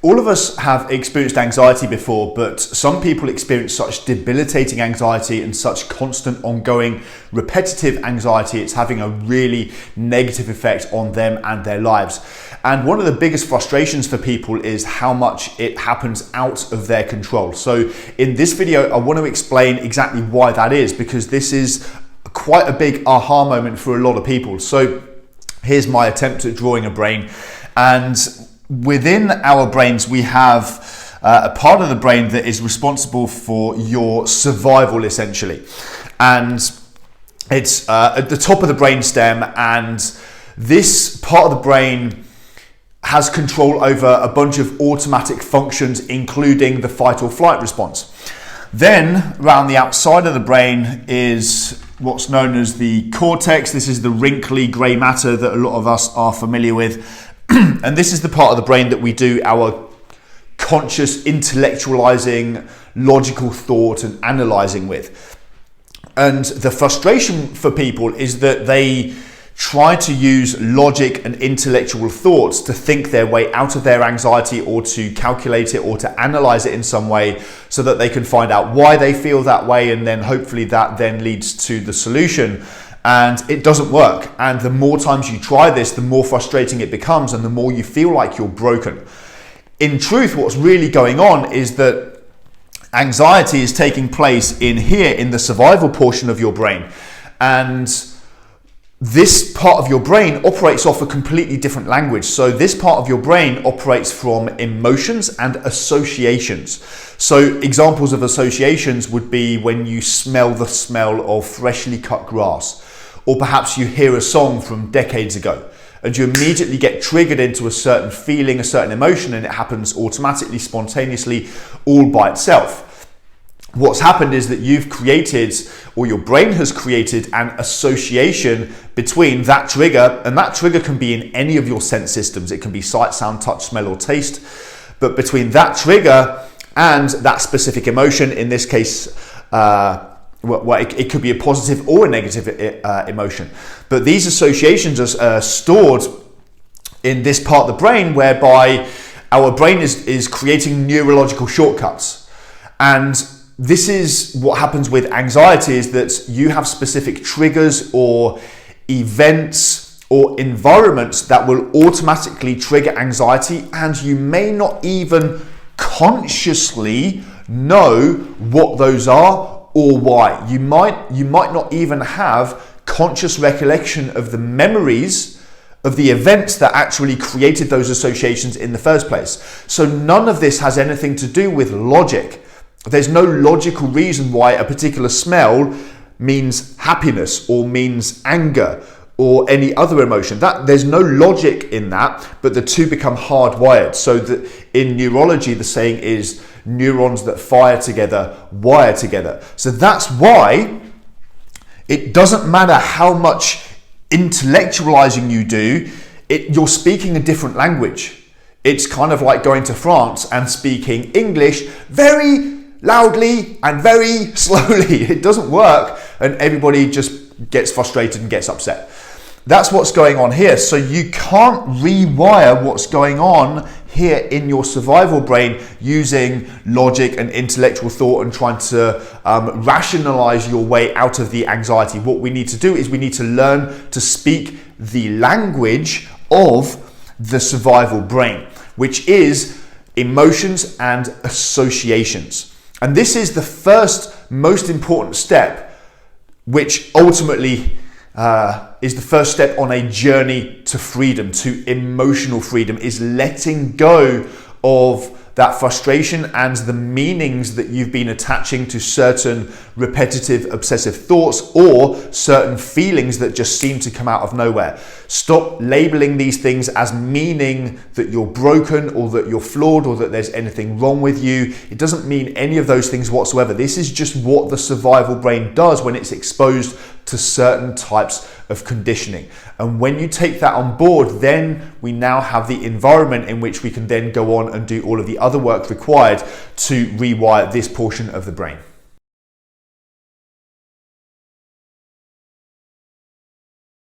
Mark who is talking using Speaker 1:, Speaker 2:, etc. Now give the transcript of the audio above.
Speaker 1: All of us have experienced anxiety before, but some people experience such debilitating anxiety and such constant, ongoing, repetitive anxiety, it's having a really negative effect on them and their lives. And one of the biggest frustrations for people is how much it happens out of their control. So in this video, I want to explain exactly why that is, because this is quite a big aha moment for a lot of people. So here's my attempt at drawing a brain. And within our brains, we have a part of the brain that is responsible for your survival, essentially. And it's at the top of the brain stem, and this part of the brain has control over a bunch of automatic functions, including the fight or flight response. Then, around the outside of the brain is what's known as the cortex. This is the wrinkly grey matter that a lot of us are familiar with. And this is the part of the brain that we do our conscious intellectualizing, logical thought and analyzing with. And the frustration for people is that they try to use logic and intellectual thoughts to think their way out of their anxiety, or to calculate it, or to analyze it in some way so that they can find out why they feel that way, and then hopefully that then leads to the solution. And it doesn't work. And the more times you try this, the more frustrating it becomes, and the more you feel like you're broken. In truth, what's really going on is that anxiety is taking place in here, in the survival portion of your brain. And this part of your brain operates off a completely different language. So this part of your brain operates from emotions and associations. So examples of associations would be when you smell the smell of freshly cut grass, or perhaps you hear a song from decades ago and you immediately get triggered into a certain feeling, a certain emotion, and it happens automatically, spontaneously, all by itself. What's happened is that you've created, or your brain has created, an association between that trigger, and that trigger can be in any of your sense systems. It can be sight, sound, touch, smell, or taste. But between that trigger and that specific emotion, in this case, it could be a positive or a negative emotion. But these associations are stored in this part of the brain, whereby our brain is creating neurological shortcuts. And this is what happens with anxiety, is that you have specific triggers or events or environments that will automatically trigger anxiety, and you may not even consciously know what those are or why. You might not even have conscious recollection of the memories of the events that actually created those associations in the first place. So none of this has anything to do with logic. There's no logical reason why a particular smell means happiness or means anger or any other emotion. There's no logic in that, but the two become hardwired. So that in neurology, the saying is neurons that fire together wire together. So that's why it doesn't matter how much intellectualizing you do, you're speaking a different language. It's kind of like going to France and speaking English very loudly and very slowly. It doesn't work, and everybody just gets frustrated and gets upset. That's what's going on here. So you can't rewire what's going on here in your survival brain using logic and intellectual thought and trying to rationalize your way out of the anxiety. What we need to do is we need to learn to speak the language of the survival brain, which is emotions and associations. And this is the first most important step, which ultimately is the first step on a journey to freedom, to emotional freedom, is letting go of that frustration and the meanings that you've been attaching to certain repetitive, obsessive thoughts or certain feelings that just seem to come out of nowhere. Stop labeling these things as meaning that you're broken or that you're flawed or that there's anything wrong with you. It doesn't mean any of those things whatsoever. This is just what the survival brain does when it's exposed to certain types of conditioning. And when you take that on board, then we now have the environment in which we can then go on and do all of the other work required to rewire this portion of the brain.